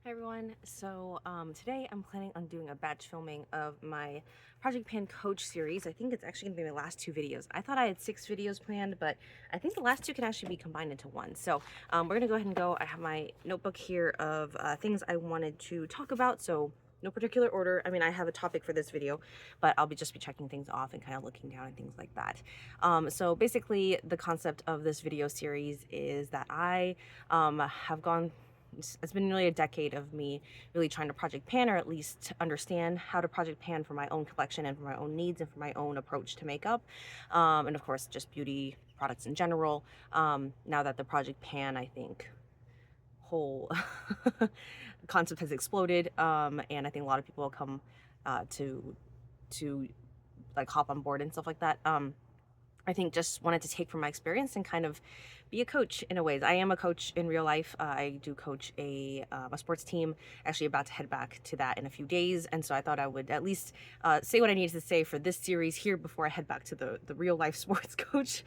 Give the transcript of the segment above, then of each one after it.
Hi everyone. Today I'm planning on doing a batch filming of my Project Pan Coach series. I think it's actually going to be my last two videos. I thought I had 6 videos planned, but I think the last two can actually be combined into one. We're going to go ahead and go. I have my notebook here of things I wanted to talk about. So no particular order. I mean, I have a topic for this video, but I'll just be checking things off and kind of looking down and things like that. So basically the concept of this video series is that I have gone it's been nearly a decade of me really trying to project pan, or at least understand how to project pan for my own collection and for my own needs and for my own approach to makeup, and of course just beauty products in general. Now that the project pan, I think, whole concept has exploded, and I think a lot of people will come to like hop on board and stuff like that. I think just wanted to take from my experience and kind of be a coach in a ways. I am a coach in real life. I do coach a sports team. Actually, about to head back to that in a few days, and so I thought I would at least say what I needed to say for this series here before I head back to the real life sports coach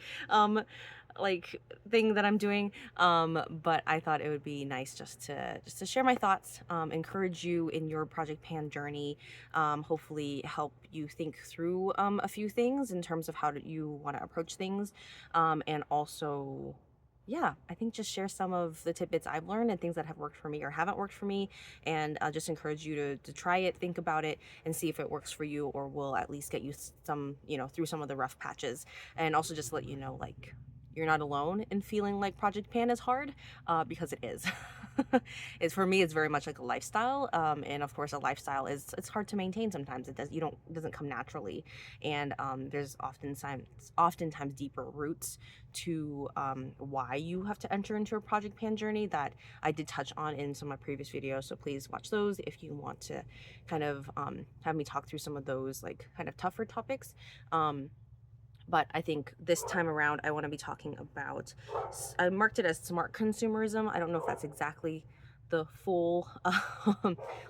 like thing that I'm doing. But I thought it would be nice just to share my thoughts, encourage you in your Project Pan journey, hopefully help you think through a few things in terms of how you want to approach things, and also, yeah, I think just share some of the tidbits I've learned and things that have worked for me or haven't worked for me, and just encourage you to try it, think about it, and see if it works for you or will at least get you some, through some of the rough patches. And also just let you know, like, you're not alone in feeling like Project Pan is hard, because it is. It's, for me, it's very much like a lifestyle, and of course, a lifestyle is, it's hard to maintain sometimes. It doesn't come naturally, and there's oftentimes deeper roots to why you have to enter into a Project Pan journey that I did touch on in some of my previous videos. So please watch those if you want to kind of have me talk through some of those like kind of tougher topics. But I think this time around, I want to be talking about, I marked it as smart consumerism. I don't know if that's exactly the full,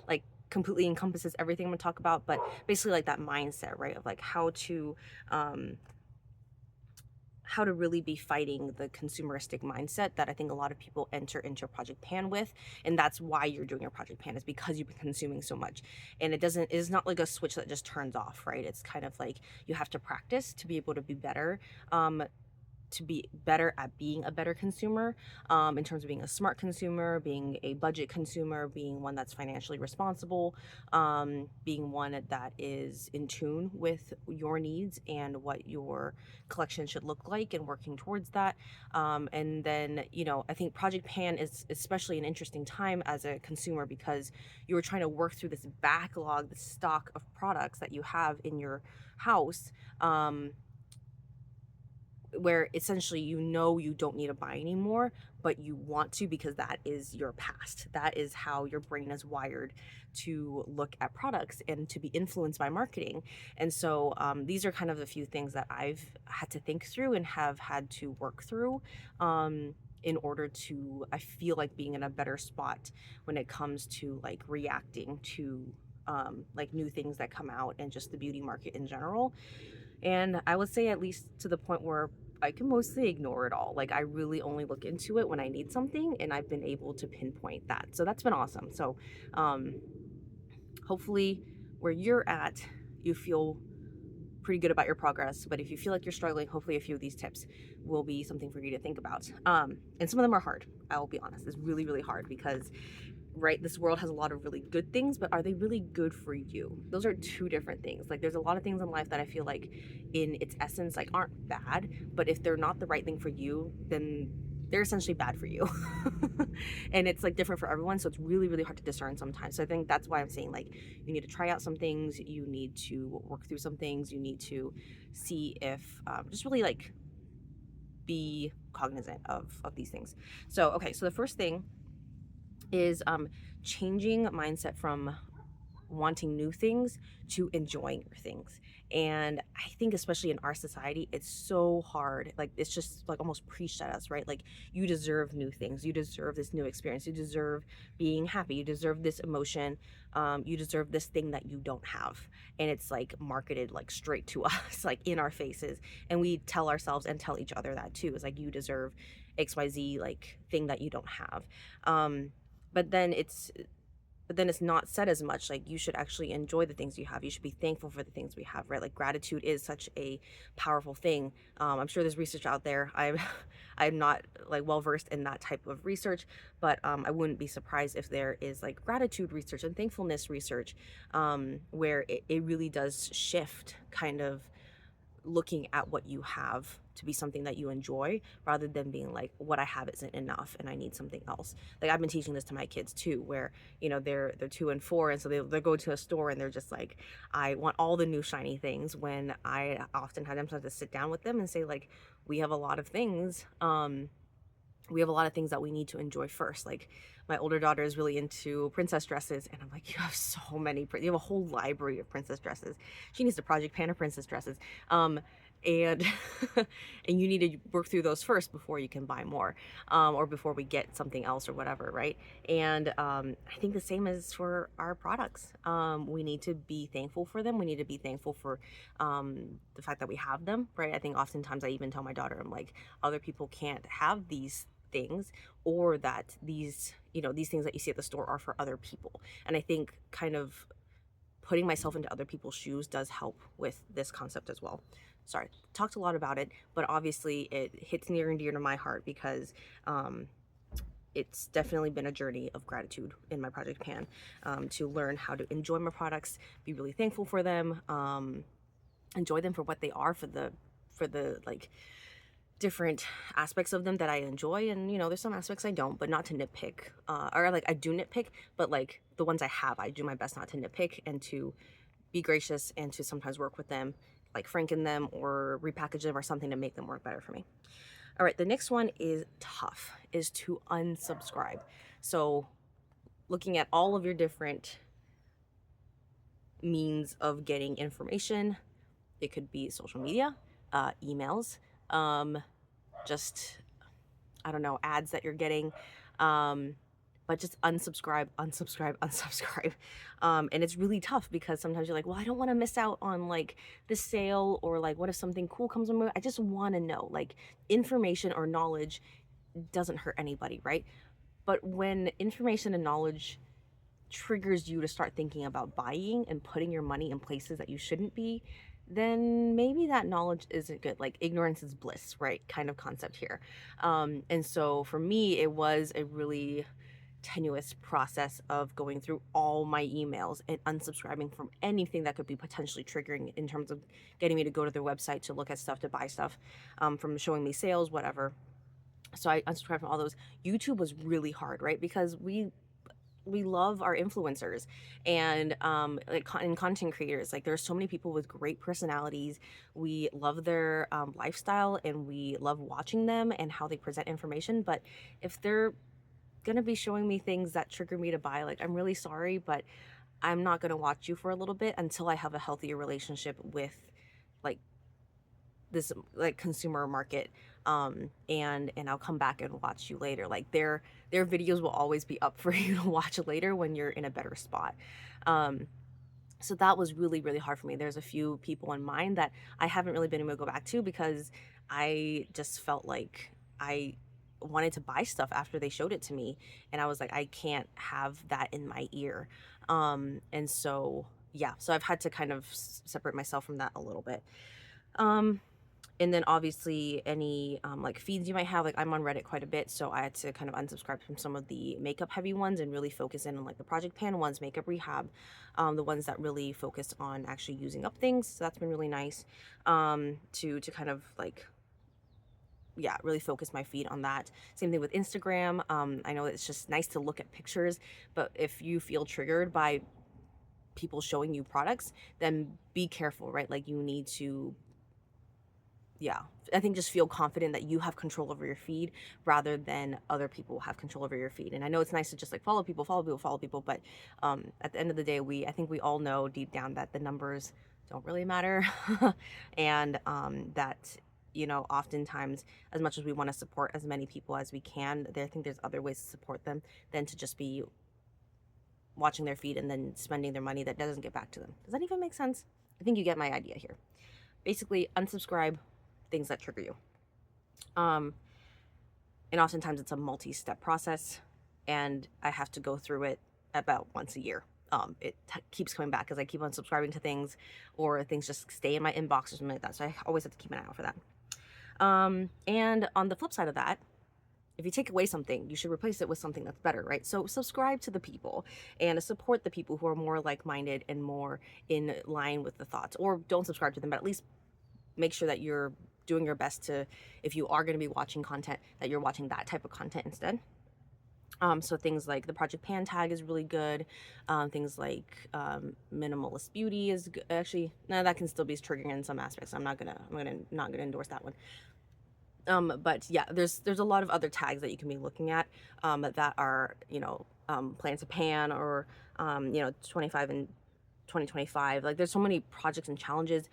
like, completely encompasses everything I'm going to talk about, but basically like that mindset, right? Of like how to really be fighting the consumeristic mindset that I think a lot of people enter into Project Pan with. And that's why you're doing your Project Pan, is because you've been consuming so much. And it's not like a switch that just turns off, right? It's kind of like you have to practice to be able to be better. To be better at being a better consumer, in terms of being a smart consumer, being a budget consumer, being one that's financially responsible, being one that is in tune with your needs and what your collection should look like, and working towards that. And then, I think Project Pan is especially an interesting time as a consumer because you were trying to work through this backlog, the stock of products that you have in your house. Where essentially you don't need to buy anymore, but you want to because that is your past. That is how your brain is wired to look at products and to be influenced by marketing. And so these are kind of the few things that I've had to think through and have had to work through, in order to, I feel like, being in a better spot when it comes to like reacting to like new things that come out and just the beauty market in general. And I would say, at least to the point where I can mostly ignore it all. Like, I really only look into it when I need something, and I've been able to pinpoint that. So that's been awesome. So um, hopefully, where you're at, you feel pretty good about your progress. But if you feel like you're struggling, hopefully a few of these tips will be something for you to think about. And some of them are hard. I will be honest. It's really, really hard because, right, this world has a lot of really good things, but are they really good for you? Those are two different things. Like, there's a lot of things in life that I feel like in its essence like aren't bad, but if they're not the right thing for you, then they're essentially bad for you. And it's like different for everyone, so it's really, really hard to discern sometimes. So I think that's why I'm saying, like, you need to try out some things, you need to work through some things, you need to see if just really like be cognizant of these things. So okay, so the first thing is changing mindset from wanting new things to enjoying your things. And I think especially in our society, it's so hard. Like, it's just like almost preached at us, right? Like, you deserve new things, you deserve this new experience, you deserve being happy, you deserve this emotion, you deserve this thing that you don't have. And it's like marketed like straight to us, like in our faces. And we tell ourselves and tell each other that too. It's like, you deserve, XYZ, like, thing that you don't have. But then it's, but then it's not said as much. Like, you should actually enjoy the things you have. You should be thankful for the things we have, right? Like, gratitude is such a powerful thing. I'm sure there's research out there. I'm I'm not like well versed in that type of research, but I wouldn't be surprised if there is like gratitude research and thankfulness research, where it really does shift kind of looking at what you have to be something that you enjoy, rather than being like, what I have isn't enough and I need something else. Like, I've been teaching this to my kids too, where they're 2 and 4, and so they go to a store and they're just like, I want all the new shiny things, when I often have them to have to sit down with them and say, like, we have a lot of things, we have a lot of things that we need to enjoy first. Like, my older daughter is really into princess dresses, and I'm like, you have so many, you have a whole library of princess dresses. She needs to project pan of princess dresses. And and you need to work through those first before you can buy more, or before we get something else or whatever, right? And I think the same is for our products. We need to be thankful for them. We need to be thankful for the fact that we have them, right? I think oftentimes I even tell my daughter, I'm like, other people can't have these things, or that these things that you see at the store are for other people. And I think kind of putting myself into other people's shoes does help with this concept as well. Sorry, talked a lot about it, but obviously it hits near and dear to my heart, because it's definitely been a journey of gratitude in my project pan, to learn how to enjoy my products, be really thankful for them, enjoy them for what they are, for the like different aspects of them that I enjoy. And there's some aspects I don't, but not to nitpick, or like I do nitpick, but like the ones I have, I do my best not to nitpick, and to be gracious, and to sometimes work with them, like franken them or repackage them or something to make them work better for me. All right, the next one is tough, is to unsubscribe. So looking at all of your different means of getting information, it could be social media, emails, just, I don't know, ads that you're getting, but just unsubscribe, unsubscribe, unsubscribe. And it's really tough, because sometimes you're like, well, I don't want to miss out on like the sale, or like, what if something cool comes on? I just want to know, like, information or knowledge doesn't hurt anybody, right? But when information and knowledge triggers you to start thinking about buying and putting your money in places that you shouldn't be, then maybe that knowledge isn't good. Like, ignorance is bliss, right? Kind of concept here. And so for me, it was a really tenuous process of going through all my emails and unsubscribing from anything that could be potentially triggering, in terms of getting me to go to their website to look at stuff, to buy stuff, from showing me sales, whatever. So I unsubscribed from all those. YouTube was really hard, right? Because we love our influencers, and and content creators. Like, there's so many people with great personalities. We love their lifestyle, and we love watching them and how they present information. But if they're gonna be showing me things that trigger me to buy, like, I'm really sorry, but I'm not gonna watch you for a little bit until I have a healthier relationship with, like, this like consumer market, and I'll come back and watch you later. Like, their videos will always be up for you to watch later when you're in a better spot. um so that was really, really hard for me. There's a few people in mind that I haven't really been able to go back to, because I just felt like I wanted to buy stuff after they showed it to me, and I was like, I can't have that in my ear. And so yeah, so I've had to kind of separate myself from that a little bit. um and then obviously any like feeds you might have. Like, I'm on Reddit quite a bit, so I had to kind of unsubscribe from some of the makeup heavy ones, and really focus in on like the project pan ones, makeup rehab, the ones that really focused on actually using up things. So that's been really nice, to kind of like, yeah, really focus my feed on that. Same thing with Instagram. I know it's just nice to look at pictures, but if you feel triggered by people showing you products, then be careful, right? Like, you need to, yeah, I think just feel confident that you have control over your feed, rather than other people have control over your feed. And I know it's nice to just like follow people, follow people, follow people, but at the end of the day, I think we all know deep down that the numbers don't really matter. And that, oftentimes, as much as we want to support as many people as we can, I think there's other ways to support them than to just be watching their feed and then spending their money that doesn't get back to them. Does that even make sense? I think you get my idea here. Basically, unsubscribe things that trigger you. Um, and oftentimes it's a multi-step process, and I have to go through it about once a year. Keeps coming back because I keep on subscribing to things, or things just stay in my inbox or something like that. So I always have to keep an eye out for that. And on the flip side of that, if you take away something, you should replace it with something that's better, right? So subscribe to the people and support the people who are more like-minded and more in line with the thoughts, or don't subscribe to them, but at least make sure that you're doing your best to, if you are going to be watching content, that you're watching that type of content instead. So things like the Project Pan tag is really good. Things like minimalist beauty is good. Actually, no, that can still be triggering in some aspects. I'm not gonna endorse that one. But yeah, there's a lot of other tags that you can be looking at that are, Plan to Pan, or 25 and 2025. Like, there's so many projects and challenges.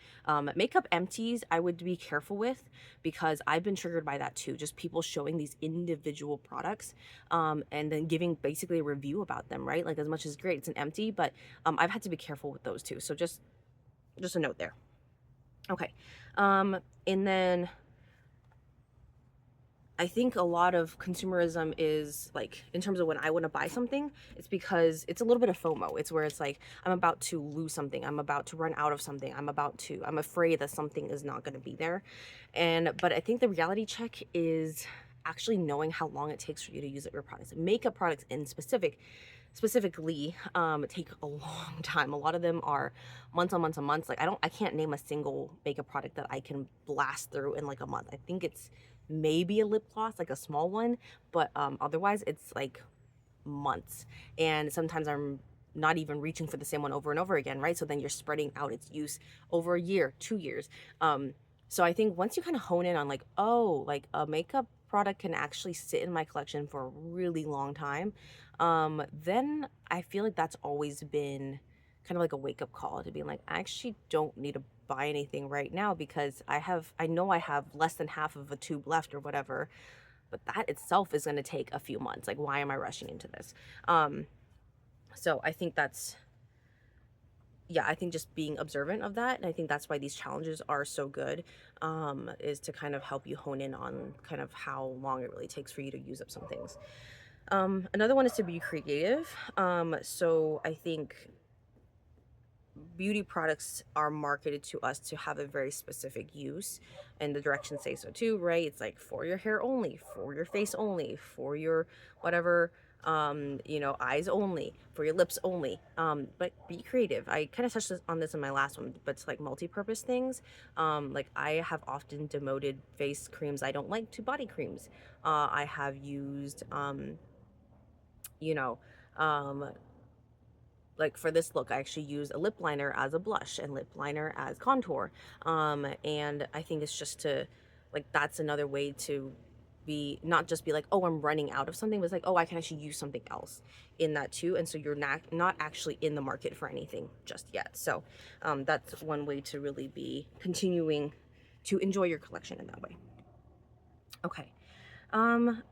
Makeup empties I would be careful with, because I've been triggered by that too. Just people showing these individual products and then giving basically a review about them, right? Like, as much as great, it's an empty, but I've had to be careful with those too. So just a note there. Okay. And then I think a lot of consumerism is like, in terms of when I want to buy something, it's because it's a little bit of FOMO. It's where it's like, I'm about to lose something. I'm about to run out of something. I'm afraid that something is not going to be there. But I think the reality check is actually knowing how long it takes for you to use up your products. Makeup products in specifically take a long time. A lot of them are months on months and months. Like, I can't name a single makeup product that I can blast through in like a month. I think it's maybe a lip gloss, like a small one, but otherwise it's like months. And sometimes I'm not even reaching for the same one over and over again, right? So then you're spreading out its use over a year, 2 years. So I think once you kind of hone in on like, oh, like a makeup product can actually sit in my collection for a really long time, then I feel like that's always been kind of like a wake up call to being like, I actually don't need to buy anything right now, because I know I have less than half of a tube left or whatever, but that itself is going to take a few months. Like, why am I rushing into this? So I think that's, yeah, I think just being observant of that, and I think that's why these challenges are so good, is to kind of help you hone in on kind of how long it really takes for you to use up some things. Another one is to be creative. So I think beauty products are marketed to us to have a very specific use, and the directions say so too, right? It's like for your hair only, for your face only, for your whatever, eyes only, for your lips only. But be creative. I kind of touched on this in my last one, but it's like multi-purpose things. Like, I have often demoted face creams I don't like to body creams. I have used you know um like, for this look, I actually use a lip liner as a blush and lip liner as contour. And I think it's just to, like, that's another way to be, not just be like, oh, I'm running out of something, but it's like, oh, I can actually use something else in that too. And so you're not actually in the market for anything just yet. So that's one way to really be continuing to enjoy your collection in that way. Okay. Um,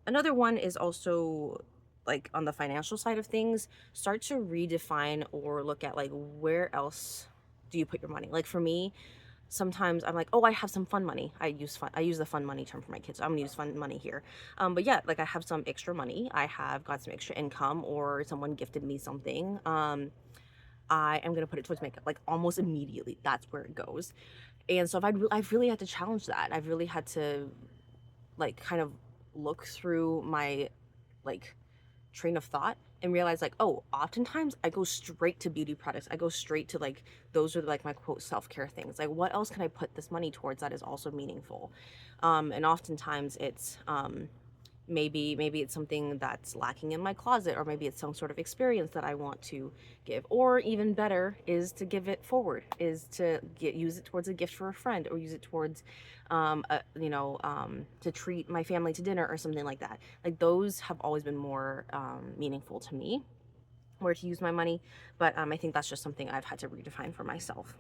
Another one is also, like, on the financial side of things, start to redefine or look at like, where else do you put your money? Like, for me, sometimes I'm like, oh, I have some fun money. I use the fun money term for my kids, so I'm gonna use fun money here. But yeah, like, I have some extra money, I have got some extra income, or someone gifted me something. I am gonna put it towards makeup, like, almost immediately. That's where it goes. And so I've really had to challenge that. I've really had to, like, kind of look through my, like, train of thought and realize, like, oh, oftentimes I go straight to beauty products. I go straight to, like, those are like my quote self-care things. Like, what else can I put this money towards that is also meaningful? And oftentimes it's maybe it's something that's lacking in my closet, or maybe it's some sort of experience that I want to give, or even better is to give it forward, is to use it towards a gift for a friend, or use it towards to treat my family to dinner or something like that. Like, those have always been more meaningful to me, where to use my money. But I think that's just something I've had to redefine for myself.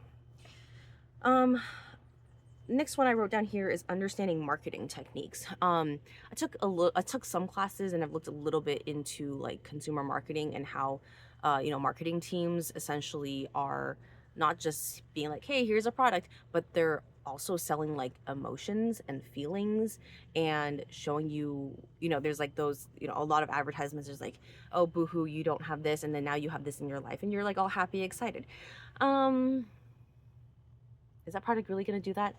Next one I wrote down here is understanding marketing techniques. I took some classes, and I've looked a little bit into, like, consumer marketing, and how marketing teams essentially are not just being like, hey, here's a product, but they're also selling like emotions and feelings and showing you, there's like those, a lot of advertisements. There's like, oh, boohoo, you don't have this, and then now you have this in your life, and you're like all happy, excited. Um, is that product really going to do that?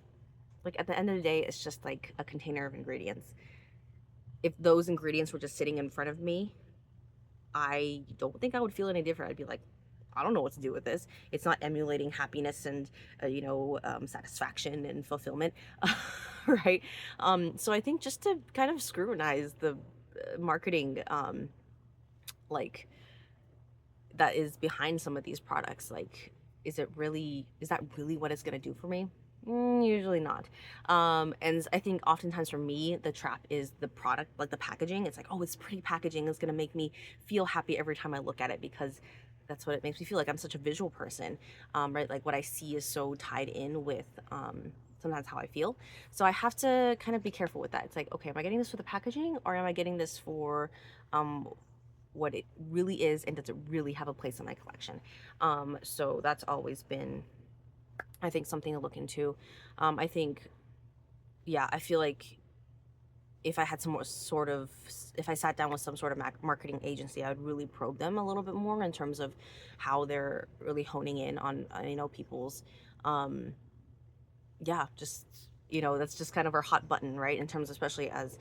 Like at the end of the day, it's just like a container of ingredients. If those ingredients were just sitting in front of me, I don't think I would feel any different. I'd be like, I don't know what to do with this. It's not emulating happiness and satisfaction and fulfillment, right? So I think just to kind of scrutinize the marketing, like that is behind some of these products. Like, is that really what it's going to do for me? Usually not. And I think oftentimes for me, the trap is the product, like the packaging. It's like, oh, it's pretty packaging. It's going to make me feel happy every time I look at it, because that's what it makes me feel like. I'm such a visual person, right? Like what I see is so tied in with sometimes how I feel. So I have to kind of be careful with that. It's like, okay, am I getting this for the packaging, or am I getting this for um, what it really is, and does it really have a place in my collection? So that's always been, I think, something to look into. I think, yeah, I feel like if I had some more sort of, if I sat down with some sort of marketing agency, I would really probe them a little bit more in terms of how they're really honing in on, people's, um, yeah, just, that's just kind of our hot button, right? In terms, especially as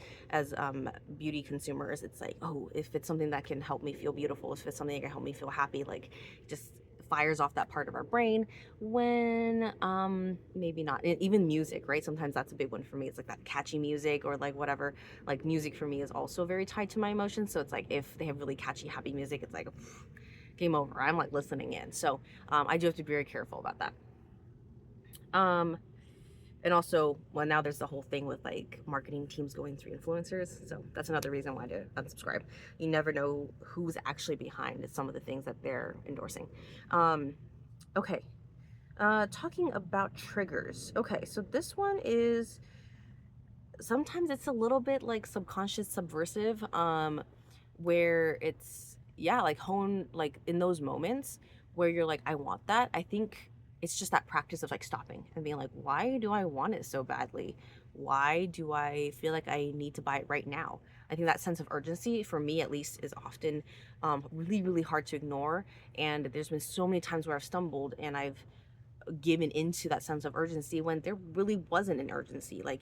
beauty consumers, it's like, oh, if it's something that can help me feel beautiful, if it's something that can help me feel happy, like, just fires off that part of our brain. When maybe not. Even music, right? Sometimes that's a big one for me. It's like that catchy music, or like whatever. Like music for me is also very tied to my emotions. So it's like if they have really catchy happy music, it's like game over. I'm like listening in. So I do have to be very careful about that. um and also, well, now there's the whole thing with like marketing teams going through influencers. So that's another reason why to unsubscribe. You never know who's actually behind some of the things that they're endorsing. Okay. Talking about triggers. Okay, so this one is, sometimes it's a little bit like subconscious subversive, where it's, yeah, like hone, like in those moments where you're like, I want that. I think it's just that practice of like stopping and being like, why do I want it so badly? Why do I feel like I need to buy it right now? I think that sense of urgency, for me at least, is often really, really hard to ignore. And there's been so many times where I've stumbled and I've given into that sense of urgency when there really wasn't an urgency. Like,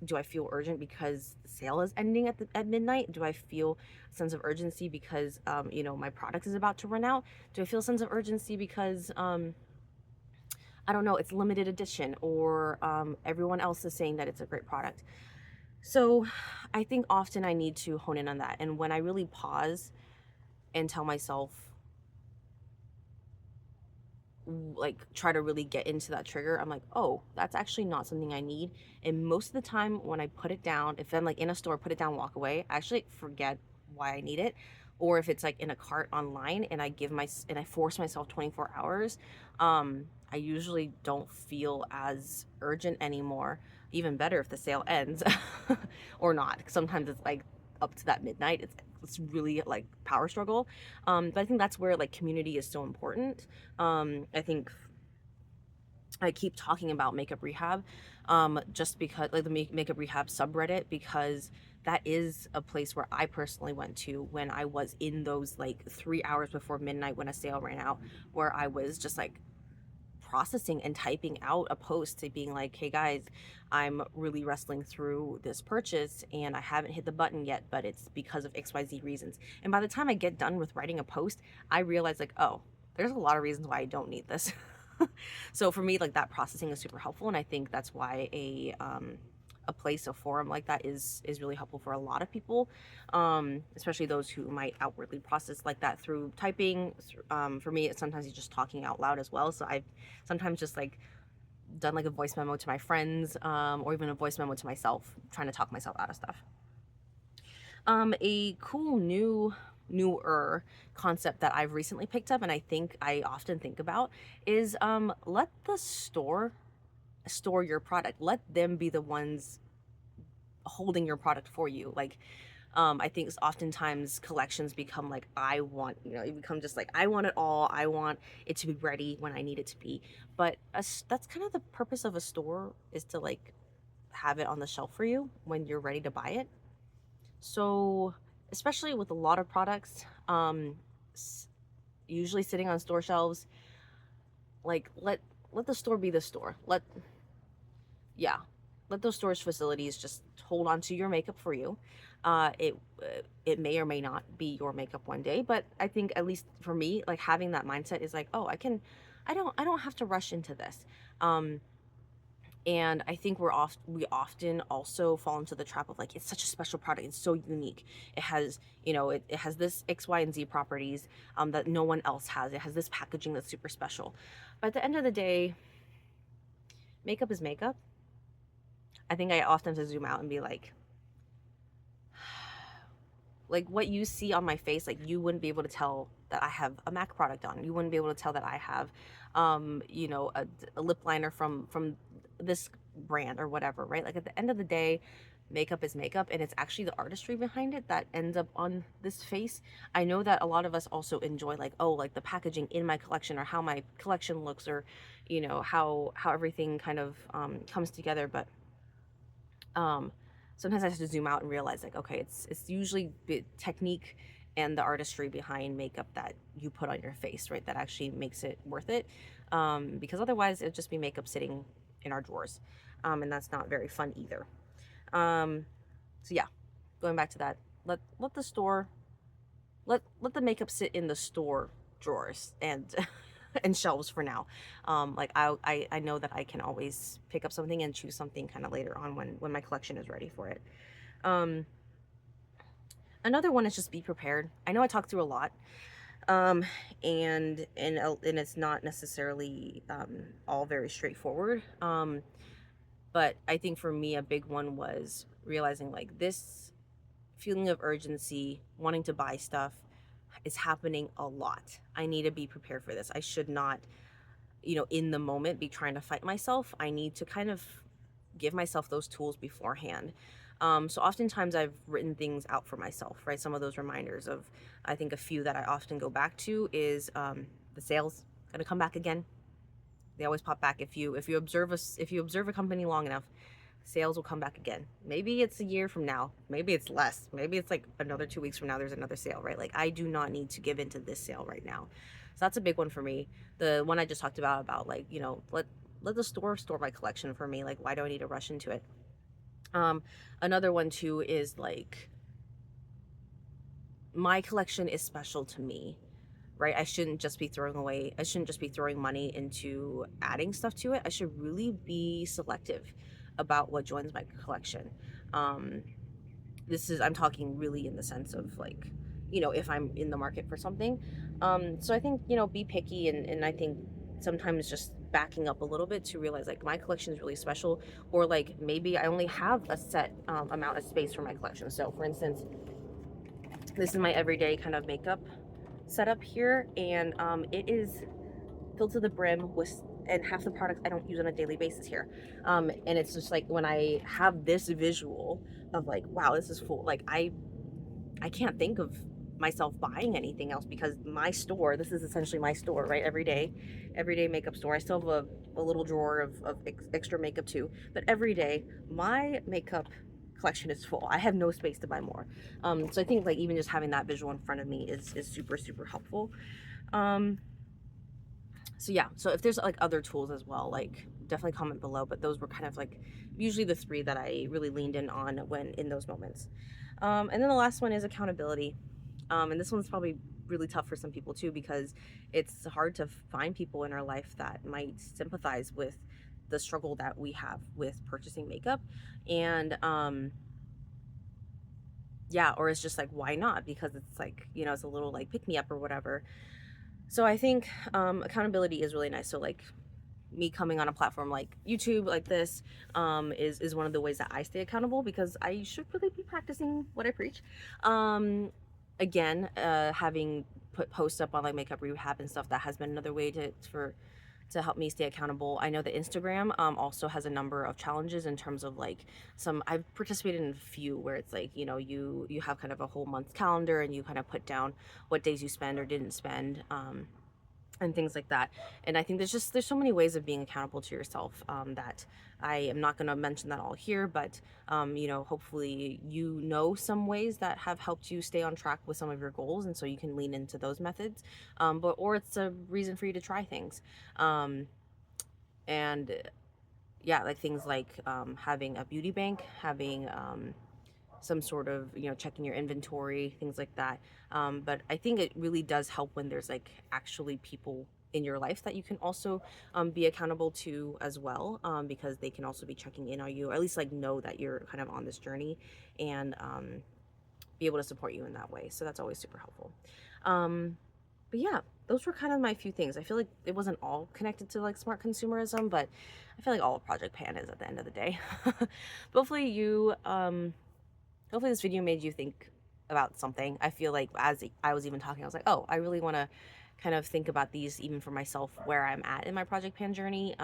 do I feel urgent because the sale is ending at midnight? Do I feel a sense of urgency because my product is about to run out? Do I feel a sense of urgency because I don't know, it's limited edition, or everyone else is saying that it's a great product? So I think often I need to hone in on that, and when I really pause and tell myself, like, try to really get into that trigger, I'm like, oh, that's actually not something I need. And most of the time when I put it down, if I'm like in a store, put it down, walk away, I actually forget why I need it. Or if it's like in a cart online and I force myself 24 hours, I usually don't feel as urgent anymore. Even better if the sale ends or not. Sometimes it's like up to that midnight. It's really like power struggle. But I think that's where like community is so important. I think I keep talking about makeup rehab, just because, like, the makeup rehab subreddit, because that is a place where I personally went to when I was in those like 3 hours before midnight when a sale ran out, where I was just like processing and typing out a post to being like, hey guys, I'm really wrestling through this purchase and I haven't hit the button yet, but it's because of XYZ reasons. And by the time I get done with writing a post, I realize like, oh, there's a lot of reasons why I don't need this. So for me, like, that processing is super helpful, and I think that's why a place, a forum like that is really helpful for a lot of people, especially those who might outwardly process like that through typing. For me, it's sometimes just talking out loud as well. So I've sometimes just like done like a voice memo to my friends, or even a voice memo to myself, trying to talk myself out of stuff. A cool newer concept that I've recently picked up, and I think I often think about, is let the store your product. Let them be the ones holding your product for you. Like, I think oftentimes collections become like, I want, it become just like, I want it all. I want it to be ready when I need it to be. But that's kind of the purpose of a store, is to like have it on the shelf for you when you're ready to buy it. So, especially with a lot of products, usually sitting on store shelves, like let the store be the store. Yeah, let those storage facilities just hold on to your makeup for you. It may or may not be your makeup one day, but I think, at least for me, like having that mindset is like, oh, I don't have to rush into this. Um, and I think we often also fall into the trap of like, it's such a special product, it's so unique, it has, it has this X, Y, and Z properties that no one else has, it has this packaging that's super special. But at the end of the day, makeup is makeup. I think I often have to zoom out and be like what you see on my face, like you wouldn't be able to tell that I have a MAC product on. You wouldn't be able to tell that I have, a lip liner from this brand or whatever, right? Like, at the end of the day, makeup is makeup, and it's actually the artistry behind it that ends up on this face. I know that a lot of us also enjoy, like, oh, like the packaging in my collection, or how my collection looks, or how everything kind of comes together, but um sometimes I have to zoom out and realize, like, okay, it's usually the technique and the artistry behind makeup that you put on your face, right, that actually makes it worth it. Because otherwise it'd just be makeup sitting in our drawers, and that's not very fun either. um so yeah, going back to that, let the store, let the makeup sit in the store drawers and and shelves for now. Like, I know that I can always pick up something and choose something kind of later on when my collection is ready for it. Um, Another one is just be prepared. I know I talked through a lot, um, and it's not necessarily all very straightforward. But I think for me, a big one was realizing, like, this feeling of urgency, wanting to buy stuff, is happening a lot. I need to be prepared for this. I should not, in the moment, be trying to fight myself. I need to kind of give myself those tools beforehand. So oftentimes I've written things out for myself, right? Some of those reminders of, I think a few that I often go back to is the sales gonna come back again. They always pop back. If you observe a company long enough, sales will come back again. Maybe it's a year from now, maybe it's less, maybe it's like another 2 weeks from now there's another sale, right? Like, I do not need to give into this sale right now. So that's a big one for me. The one I just talked about, like, let the store my collection for me. Like, why do I need to rush into it? um Another one too is like, my collection is special to me, right? I shouldn't just be throwing money into adding stuff to it. I should really be selective about what joins my collection. um I'm talking really in the sense of, like, if I'm in the market for something. So I think, be picky, and I think sometimes just backing up a little bit to realize, like, my collection is really special, or like maybe I only have a set amount of space for my collection. So, for instance, this is my everyday kind of makeup setup here, and it is filled to the brim with, and half the products I don't use on a daily basis here. And it's just like, when I have this visual of, like, wow, this is full, like, I can't think of myself buying anything else, because my store, this is essentially my store, right? Everyday makeup store. I still have a little drawer of extra makeup too, but every day my makeup collection is full. I have no space to buy more. So I think, like, even just having that visual in front of me is super, super helpful. Um, so yeah, so if there's like other tools as well, like, definitely comment below, but those were kind of like usually the three that I really leaned in on when in those moments. And then the last one is accountability. And this one's probably really tough for some people too, because it's hard to find people in our life that might sympathize with the struggle that we have with purchasing makeup. And yeah, or it's just like, why not? Because it's like, it's a little like pick me up or whatever. So I think accountability is really nice. So, like, me coming on a platform like YouTube, like this, is one of the ways that I stay accountable, because I should really be practicing what I preach. Again, having put posts up on like makeup rehab and stuff, that has been another way for to help me stay accountable. I know that Instagram also has a number of challenges in terms of like some. I've participated in a few where it's like, you know, you have kind of a whole month calendar and you kind of put down what days you spend or didn't spend. And things like that. And I think there's so many ways of being accountable to yourself, that I am not going to mention that all here, but you know, hopefully you know some ways that have helped you stay on track with some of your goals, and so you can lean into those methods. But or it's a reason for you to try things. And yeah, like things like having a beauty bank, having some sort of, you know, checking your inventory, things like that. But I think it really does help when there's like actually people in your life that you can also be accountable to as well, because they can also be checking in on you, or at least like know that you're kind of on this journey, and be able to support you in that way. So that's always super helpful. But yeah, those were kind of my few things. I feel like it wasn't all connected to like smart consumerism, but I feel like all of Project Pan is at the end of the day. But hopefully you hopefully this video made you think about something. I feel like as I was even talking, I was like, oh, I really want to kind of think about these even for myself, where I'm at in my Project Pan journey.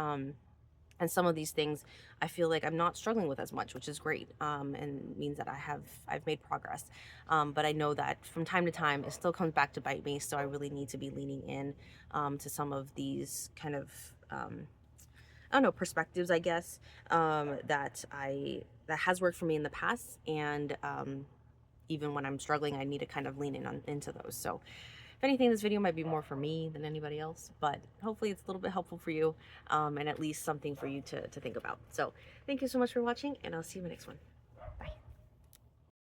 And some of these things I feel like I'm not struggling with as much, which is great, and means that I've made progress. But I know that from time to time it still comes back to bite me, so I really need to be leaning in to some of these kind of I don't know, perspectives, I guess, that has worked for me in the past, and even when I'm struggling, I need to kind of lean into those. So, if anything, this video might be more for me than anybody else, but hopefully it's a little bit helpful for you, and at least something for you to think about. So, thank you so much for watching, and I'll see you in the next one.